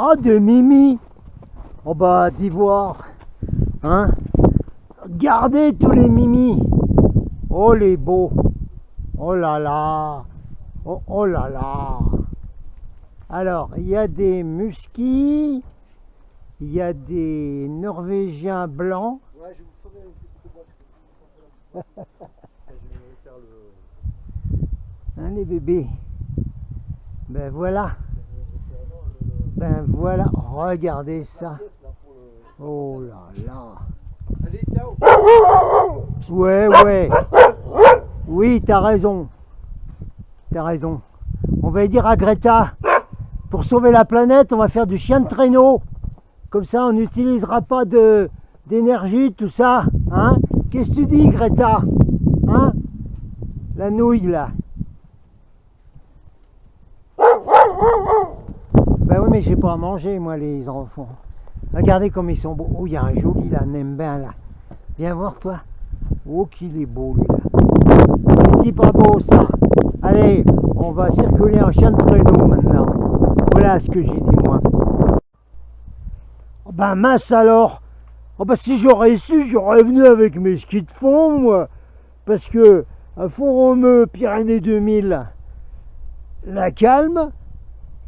Ah, de Mimi. Oh bah, d'ivoire. Hein? Regardez tous les Mimi. Oh, les beaux. Oh là là. Oh, oh là là. Alors, il y a des muskies. Il y a des Norvégiens blancs. Ouais, je vous ferai un petit peu. Je vais faire le... Hein, les bébés. Ben voilà. Ben voilà, regardez ça. Oh là là. Allez, ciao. Ouais, ouais. Oui, t'as raison. T'as raison. On va dire à Greta, pour sauver la planète, on va faire du chien de traîneau. Comme ça, on n'utilisera pas d'énergie, tout ça. Hein? Qu'est-ce que tu dis, Greta? Hein? La nouille, là. Ben oui, mais j'ai pas à manger, moi, les enfants. Regardez comme ils sont beaux. Oh, il y a un joli, là, Nembin, là. Viens voir, toi. Oh, qu'il est beau, lui, là. C'est pas beau, ça. Allez, on va circuler en chien de traîneau, maintenant. Voilà ce que j'ai dit, moi. Oh, ben, mince, alors. Oh, ben, si j'aurais su, j'aurais venu avec mes skis de fond, moi. Parce que, à Font-Romeu, Pyrénées 2000, la calme,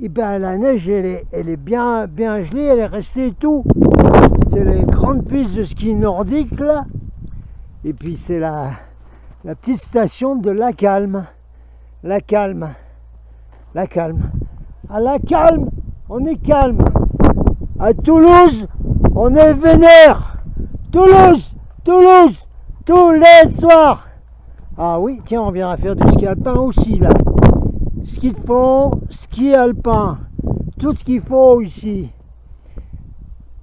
et ben la neige elle est bien gelée, elle est restée et tout. C'est les grandes pistes de ski nordique là. Et puis c'est la petite station de La Calme. La Calme. La Calme. À La Calme, on est calme. À Toulouse, on est vénère. Toulouse, Toulouse, tous les soirs. Ah oui, tiens, on viendra faire du ski alpin aussi là. Ski de fond, ski alpin, tout ce qu'il faut ici.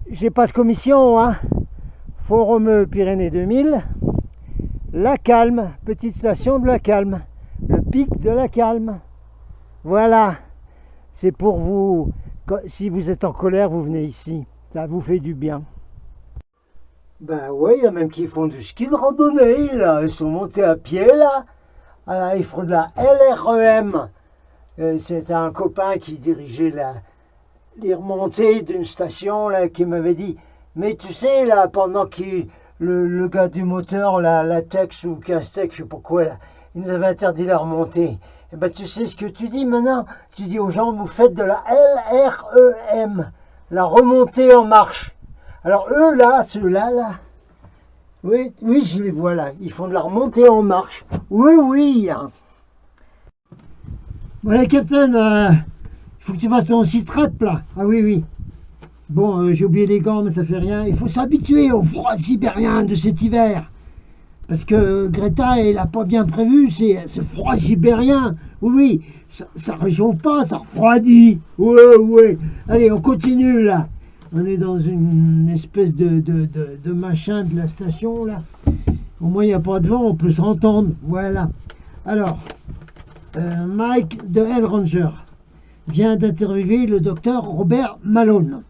J'ai pas de commission, hein. Font-Romeu, Pyrénées 2000, La Calme, petite station de La Calme, le pic de La Calme. Voilà, c'est pour vous, si vous êtes en colère, vous venez ici, ça vous fait du bien. Ben ouais, il y a même qui font du ski de randonnée, là, ils sont montés à pied, là. Alors, ils font de la LREM. C'était un copain qui dirigeait les remontées d'une station là, qui m'avait dit mais tu sais là pendant que le gars du moteur la Tex ou Castex je sais pas quoi là, il nous avait interdit la remontée. Et ben tu sais ce que tu dis maintenant, tu dis aux gens vous faites de la LREM, la remontée en marche. Alors eux là, ceux-là là, oui je les vois là, ils font de la remontée en marche. Oui hein. Voilà, Captain, il faut que tu fasses ton sit-rep là. Ah oui. Bon, j'ai oublié les gants, mais ça fait rien. Il faut s'habituer au froid sibérien de cet hiver. Parce que Greta, elle n'a pas bien prévu, c'est ce froid sibérien. Oui, ça réchauffe pas, ça refroidit. Ouais. Allez, on continue là. On est dans une espèce de machin de la station là. Au moins, il n'y a pas de vent, on peut s'entendre. Voilà. Alors... Mike de Hell Ranger vient d'interviewer le docteur Robert Malone.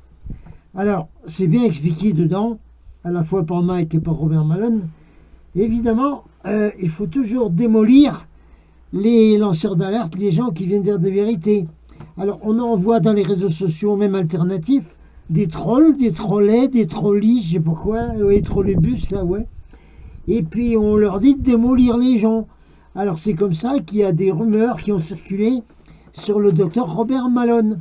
Alors, c'est bien expliqué dedans, à la fois par Mike et par Robert Malone. Évidemment, il faut toujours démolir les lanceurs d'alerte, les gens qui viennent dire des vérités. Alors, on en voit dans les réseaux sociaux, même alternatifs, des trolls, des trollets, des trollis, je sais pas quoi, ouais, trollébus, là, ouais. Et puis, on leur dit de démolir les gens. Alors c'est comme ça qu'il y a des rumeurs qui ont circulé sur le docteur Robert Malone,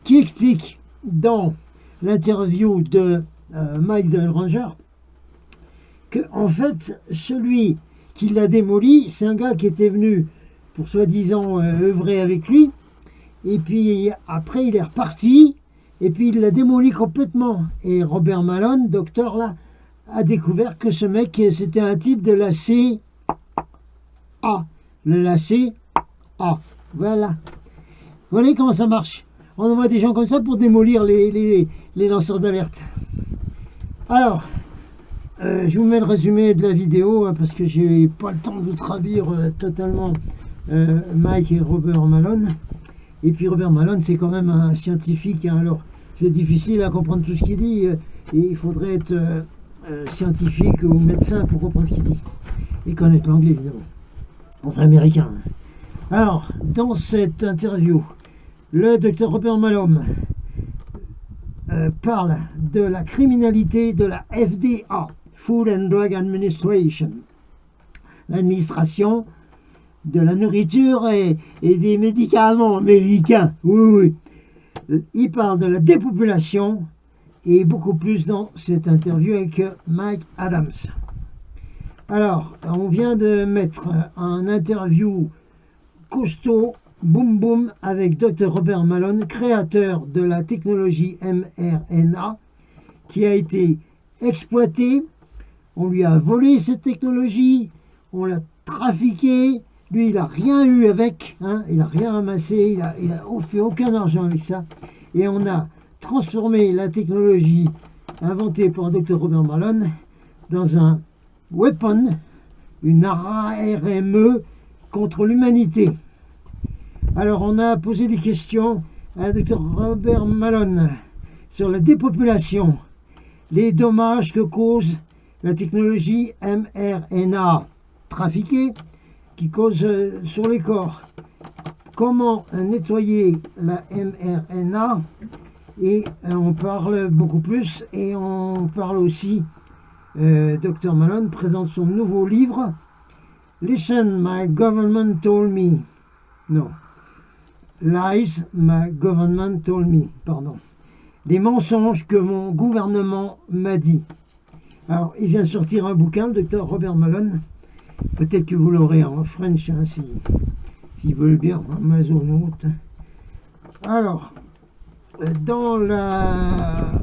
qui explique dans l'interview de Mike de Hell Ranger que en fait celui qui l'a démoli, c'est un gars qui était venu pour soi-disant œuvrer avec lui, et puis après il est reparti, et puis il l'a démoli complètement. Et Robert Malone, docteur là, a découvert que ce mec c'était un type de la C. Le lacet A. Voilà. Voilà comment ça marche. On envoie des gens comme ça pour démolir les lanceurs d'alerte. Alors, je vous mets le résumé de la vidéo hein, parce que j'ai pas le temps de vous traduire totalement Mike et Robert Malone. Et puis Robert Malone, c'est quand même un scientifique. Hein, alors, c'est difficile à comprendre tout ce qu'il dit. Et il faudrait être scientifique ou médecin pour comprendre ce qu'il dit. et connaître l'anglais évidemment, entre américains. Alors, dans cette interview, le docteur Robert Malone parle de la criminalité de la FDA, Food and Drug Administration, l'administration de la nourriture et des médicaments américains. Oui, oui. Il parle de la dépopulation et beaucoup plus dans cette interview avec Mike Adams. Alors, on vient de mettre un interview costaud, boum boum, avec Dr Robert Malone, créateur de la technologie mRNA, qui a été exploitée. On lui a volé cette technologie, on l'a trafiquée. Lui, il n'a rien eu avec, hein, il n'a rien amassé, il n'a fait aucun argent avec ça. Et on a transformé la technologie inventée par Dr Robert Malone dans un weapon, une ARME contre l'humanité. Alors, on a posé des questions à Dr Robert Malone sur la dépopulation, les dommages que cause la technologie mRNA trafiquée, qui cause sur les corps. Comment nettoyer la mRNA, et on parle beaucoup plus, et on parle aussi, Dr Malone présente son nouveau livre, Listen, My Government Told Me. Non. Lies, My Government Told Me. Pardon. Les mensonges que mon gouvernement m'a dit. Alors, il vient de sortir un bouquin, le Dr Robert Malone. Peut-être que vous l'aurez en French, hein, s'ils veulent bien, Amazon ou autre. Alors, dans la...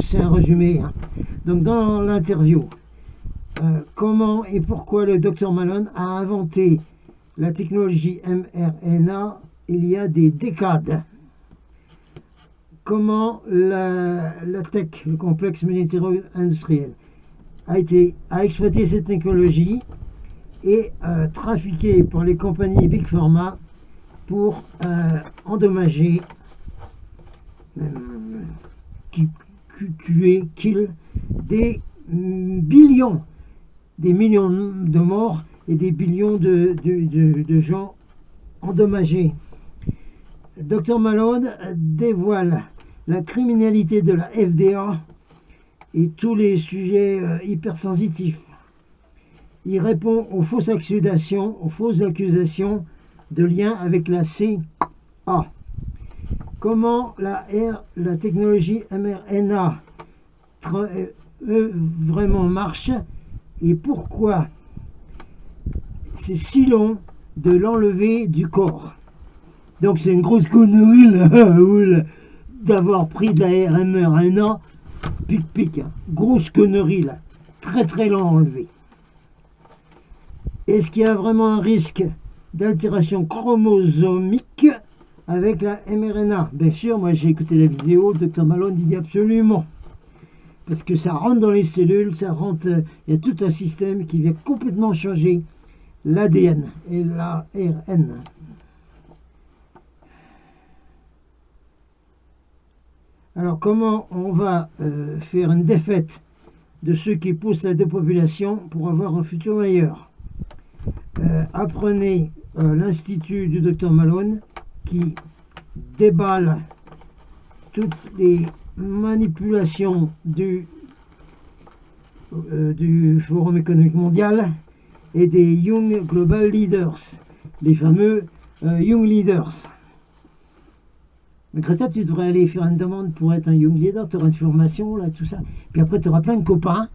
C'est un résumé. Hein. Donc, dans l'interview, comment et pourquoi le Dr Malone a inventé la technologie mRNA il y a des décades. Comment la tech, le complexe militaro-industriel, a exploité cette technologie et trafiqué par les compagnies Big Pharma pour endommager, tuer, kill des millions de morts et des billions de gens endommagés. Dr Malone dévoile la criminalité de la FDA et tous les sujets hypersensitifs. Il répond aux fausses accusations de lien avec la CIA. Comment la technologie mRNA vraiment marche et pourquoi c'est si long de l'enlever du corps. Donc c'est une grosse connerie là, d'avoir pris de la mRNA, pic, hein. Grosse connerie là, très très lent à enlever. Est-ce qu'il y a vraiment un risque d'altération chromosomique avec la mRNA? Bien sûr, moi j'ai écouté la vidéo, le Dr Malone dit absolument. Parce que ça rentre dans les cellules, il y a tout un système qui vient complètement changer l'ADN et l'ARN. Alors comment on va faire une défaite de ceux qui poussent la dépopulation pour avoir un futur meilleur? Apprenez l'Institut du Dr Malone qui déballe toutes les manipulations du Forum économique mondial et des Young Global Leaders, les fameux Young Leaders. Mais Greta, tu devrais aller faire une demande pour être un Young Leader, tu auras une formation, là, tout ça. Puis après, tu auras plein de copains,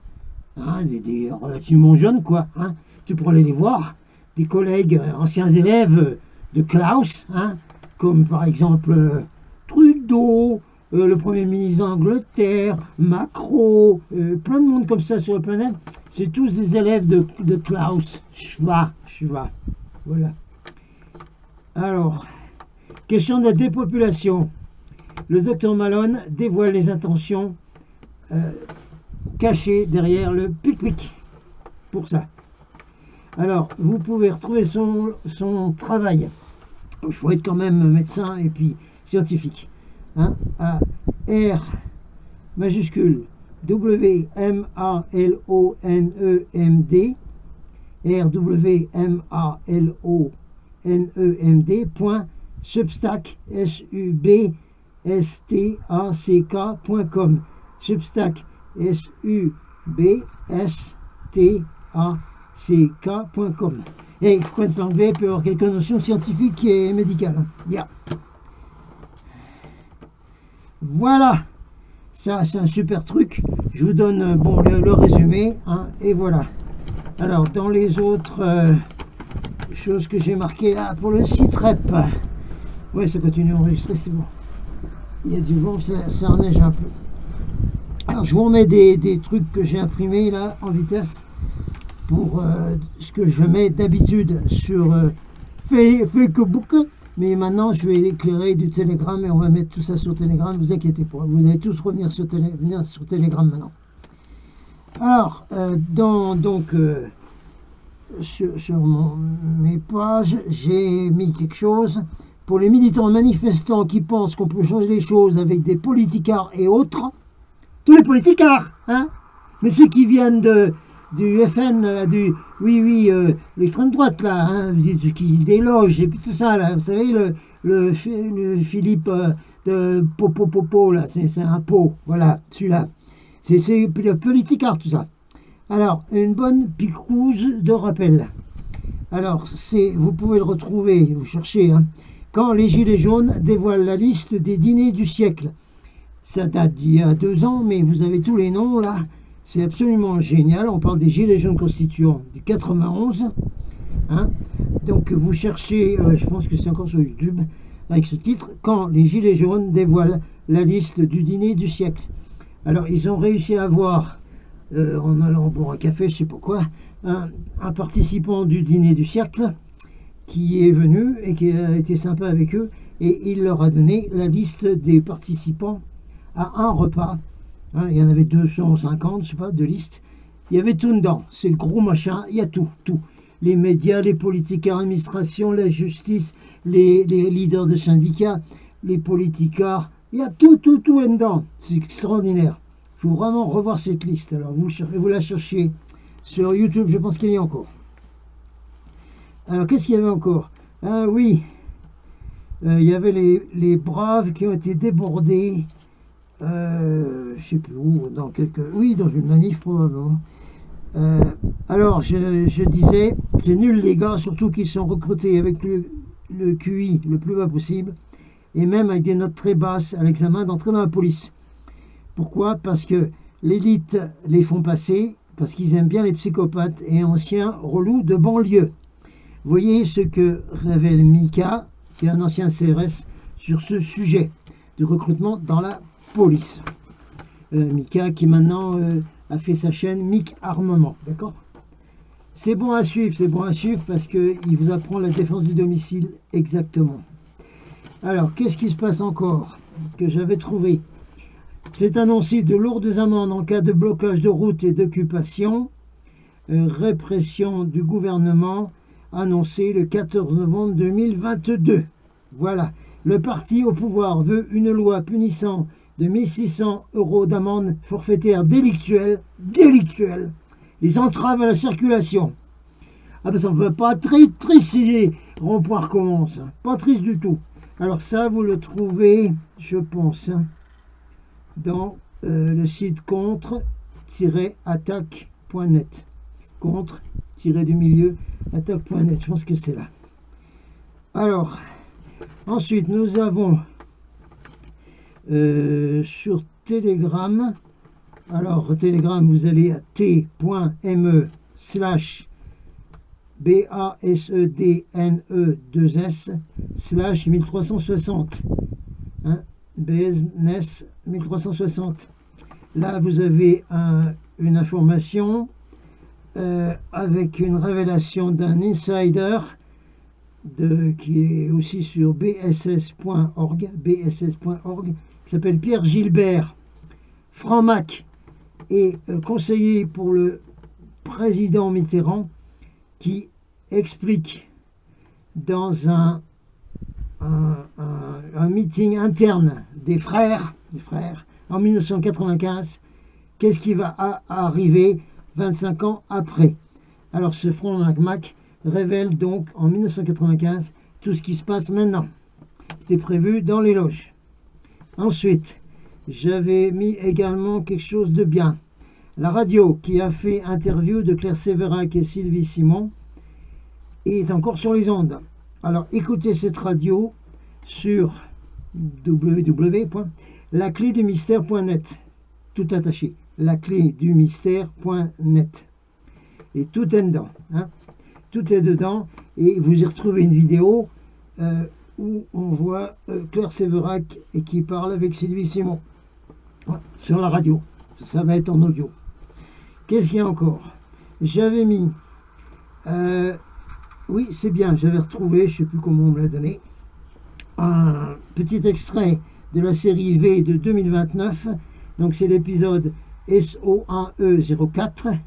hein, des relativement jeunes, quoi. Hein. Tu pourras aller les voir, des collègues, anciens élèves de Klaus, hein, comme par exemple Trudeau, le Premier ministre d'Angleterre, Macron, plein de monde comme ça sur la planète. C'est tous des élèves de Klaus Schwab. Voilà. Alors, question de la dépopulation. Le docteur Malone dévoile les intentions cachées derrière le pic-pic. Pour ça. Alors, vous pouvez retrouver son travail. Il faut être quand même médecin et puis scientifique. Hein, à R majuscule WMALONEMD rwmaloned.substack, substack.com. Substack, substack.com. Et il faut connaître l'anglais pour avoir quelques notions scientifiques et médicales. Yeah. Voilà, ça c'est un super truc. Je vous donne bon, le résumé, hein, et voilà. Alors, dans les autres choses que j'ai marquées là pour le site REP, ouais, ça continue à enregistrer, c'est bon. Il y a du vent, ça reneige un peu. Alors, je vous remets des trucs que j'ai imprimés là en vitesse pour ce que je mets d'habitude sur Facebook. Mais maintenant, je vais éclairer du Telegram et on va mettre tout ça sur Telegram. Ne vous inquiétez pas, vous allez tous revenir sur Telegram maintenant. Alors, sur mes pages, j'ai mis quelque chose pour les militants manifestants qui pensent qu'on peut changer les choses avec des politicards et autres. Tous les politicards, hein, mais ceux qui viennent du FN, l'extrême droite, là, hein, qui déloge, et puis tout ça, là, vous savez, le Philippe de Popo, là, c'est un pot, voilà, celui-là. C'est le politicard, tout ça. Alors, une bonne picouse de rappel. Alors, vous pouvez le retrouver, vous cherchez, hein, quand les Gilets jaunes dévoilent la liste des dîners du siècle. Ça date d'il y a 2 ans, mais vous avez tous les noms, là. C'est absolument génial. On parle des Gilets jaunes constituants du 91. Hein. Donc vous cherchez, je pense que c'est encore sur YouTube, avec ce titre, quand les Gilets jaunes dévoilent la liste du dîner du siècle. Alors ils ont réussi à avoir, en allant boire un café, je sais pas quoi, un participant du dîner du siècle qui est venu et qui a été sympa avec eux, et il leur a donné la liste des participants à un repas. Hein, il y en avait 250, je sais pas, de listes. Il y avait tout dedans. C'est le gros machin. Il y a tout. Les médias, les politiques, l'administration, la justice, les leaders de syndicats, les politicards. Il y a tout est dedans. C'est extraordinaire. Il faut vraiment revoir cette liste. Alors, vous la cherchez sur YouTube. Je pense qu'il y a encore. Alors, qu'est-ce qu'il y avait encore? Ah oui. Il y avait les braves qui ont été débordés. Je sais plus où, dans une manif probablement. Alors je disais, c'est nul les gars, surtout qu'ils sont recrutés avec le QI le plus bas possible, et même avec des notes très basses à l'examen d'entrée dans la police. Pourquoi? Parce que l'élite les font passer, parce qu'ils aiment bien les psychopathes et anciens relous de banlieue. Voyez ce que révèle Mika, qui est un ancien CRS, sur ce sujet du recrutement dans la police. Mika qui maintenant a fait sa chaîne Mick Armement, d'accord? C'est bon à suivre parce qu'il vous apprend la défense du domicile exactement. Alors, qu'est-ce qui se passe encore que j'avais trouvé? C'est annoncé de lourdes amendes en cas de blocage de route et d'occupation. Répression du gouvernement annoncée le 14 novembre 2022. Voilà. Le parti au pouvoir veut une loi punissant de 1 600 € d'amende forfaitaire délictuelle, les entraves à la circulation. Ah ben ça ne peut pas être triste si les ronds-points recommencent. Pas triste du tout. Alors ça, vous le trouvez, je pense, dans le site contre-attaque.net. Contre-attaque.net, je pense que c'est là. Alors, ensuite, nous avons sur Telegram. Alors, Telegram, vous allez à t.me/BASEDNE2S/1360. Hein, business 1360. Là, vous avez une information avec une révélation d'un insider qui est aussi sur bss.org, qui s'appelle Pierre Gilbert, franc-mac et conseiller pour le président Mitterrand, qui explique dans un meeting interne des frères en 1995 qu'est-ce qui va arriver 25 ans après. Alors ce front Mac révèle donc en 1995 tout ce qui se passe maintenant. C'était prévu dans les loges. Ensuite, j'avais mis également quelque chose de bien. La radio qui a fait interview de Claire Sévérac et Sylvie Simon est encore sur les ondes. Alors écoutez cette radio sur www.laclédumystère.net, tout attaché, laclédumystère.net, et tout est dedans, hein. Tout est dedans, et vous y retrouvez une vidéo où on voit Claire Sévérac et qui parle avec Sylvie Simon sur la radio. Ça va être en audio. Qu'est-ce qu'il y a encore? J'avais mis oui, c'est bien, j'avais retrouvé, je ne sais plus comment on me l'a donné, un petit extrait de la série V de 2029. Donc c'est l'épisode SO1E04,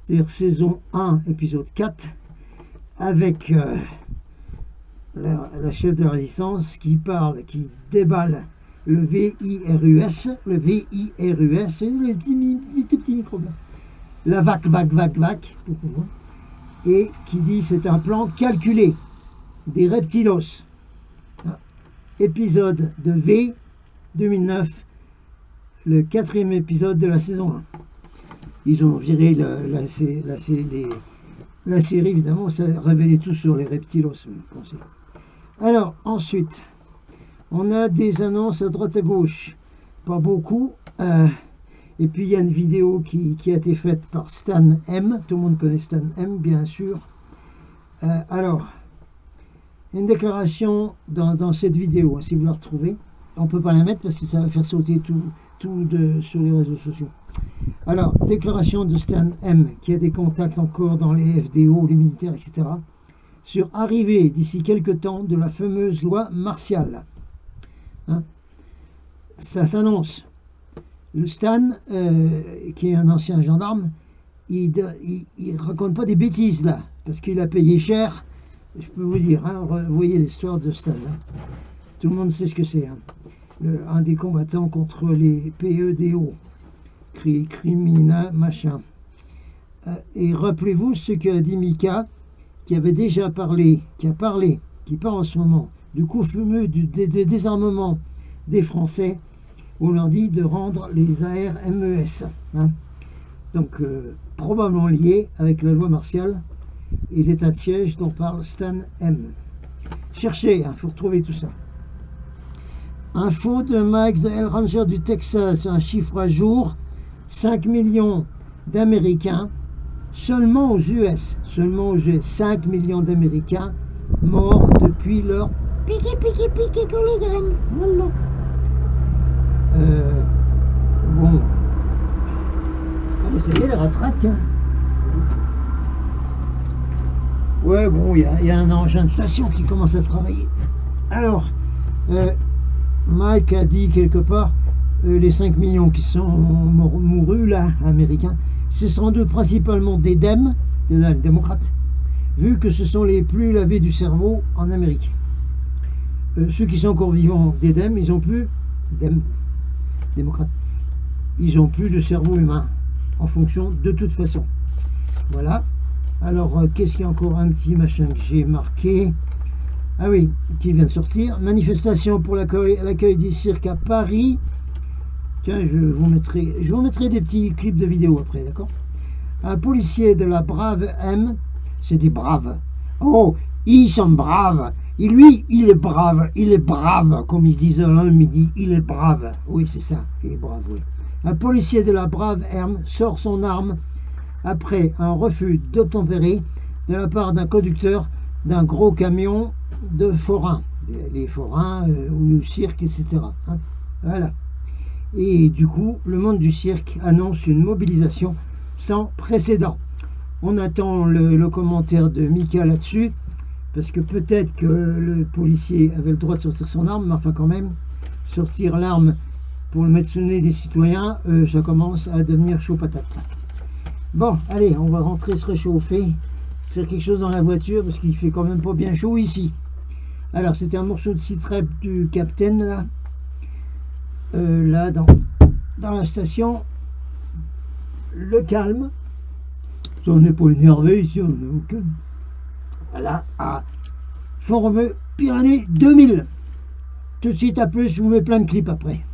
c'est-à-dire saison 1, épisode 4, avec la chef de la résistance qui parle, qui déballe le VIRUS, le tout petit micro blanc, la vac, et qui dit c'est un plan calculé des reptilos. Épisode de V 2009, le 4e épisode de la saison 1. Ils ont viré la série, évidemment, ça révélait tout sur les reptilos. Alors, ensuite, on a des annonces à droite à gauche, pas beaucoup. Et puis il y a une vidéo qui a été faite par Stan M. Tout le monde connaît Stan M, bien sûr. Alors, une déclaration dans cette vidéo, si vous la retrouvez. On ne peut pas la mettre parce que ça va faire sauter tout sur les réseaux sociaux. Alors, déclaration de Stan M, qui a des contacts encore dans les FDO, les militaires, etc., sur arrivée d'ici quelques temps de la fameuse loi martiale. Hein? Ça s'annonce. Le Stan, qui est un ancien gendarme, il raconte pas des bêtises là, parce qu'il a payé cher. Je peux vous dire, hein, vous voyez l'histoire de Stan. Hein. Tout le monde sait ce que c'est. Hein. Un des combattants contre les PEDO, criminels, machin. Et rappelez-vous ce qu'a dit Mika, qui parle en ce moment du coup fameux du désarmement des Français. On leur dit de rendre les ARMES. Hein. Donc, probablement lié avec la loi martiale et l'état de siège dont parle Stan M. Cherchez, il faut retrouver tout ça. Info de Mike de Hell Ranger du Texas, un chiffre à jour, 5 millions d'Américains, seulement aux US, 5 millions d'Américains morts depuis leur piqué collégramme. Voilà. Bon. Ah mais ça y est, les rattraque. Hein. Ouais, bon, il y a un engin de station qui commence à travailler. Alors, Mike a dit quelque part, les 5 millions qui sont mourus, là, américains, ce sont deux principalement des Dems, des démocrates, vu que ce sont les plus lavés du cerveau en Amérique. Ceux qui sont encore vivants des Dems, ils ont plus... démocrates, ils n'ont plus de cerveau humain en fonction de toute façon. Voilà. Alors, qu'est-ce qu'il y a encore un petit machin que j'ai marqué? Ah oui, qui vient de sortir. Manifestation pour l'accueil du cirque à Paris. Tiens, je vous mettrai des petits clips de vidéo après, d'accord? Un policier de la Brave M, c'est des braves. Oh, ils sont braves. Et lui, il est brave, comme ils disent le midi, il est brave. Oui, c'est ça, il est brave, oui. Un policier de la Brave M sort son arme après un refus d'obtempérer de la part d'un conducteur d'un gros camion de forains. Les forains, ou le cirque, etc. Hein, voilà. Et du coup, le monde du cirque annonce une mobilisation sans précédent. On attend le commentaire de Mika là-dessus. Parce que peut-être que le policier avait le droit de sortir son arme, mais enfin quand même, sortir l'arme pour le mettre sous le nez des citoyens, ça commence à devenir chaud patate. Bon, allez, on va rentrer se réchauffer, faire quelque chose dans la voiture, parce qu'il fait quand même pas bien chaud ici. Alors, c'était un morceau de citrep du Captain, là. Là, dans la station, le calme. On n'est pas énervé ici, on est au calme. Voilà, à Font-Romeu, Pyrénées 2000. Tout de suite à plus, je vous mets plein de clips après.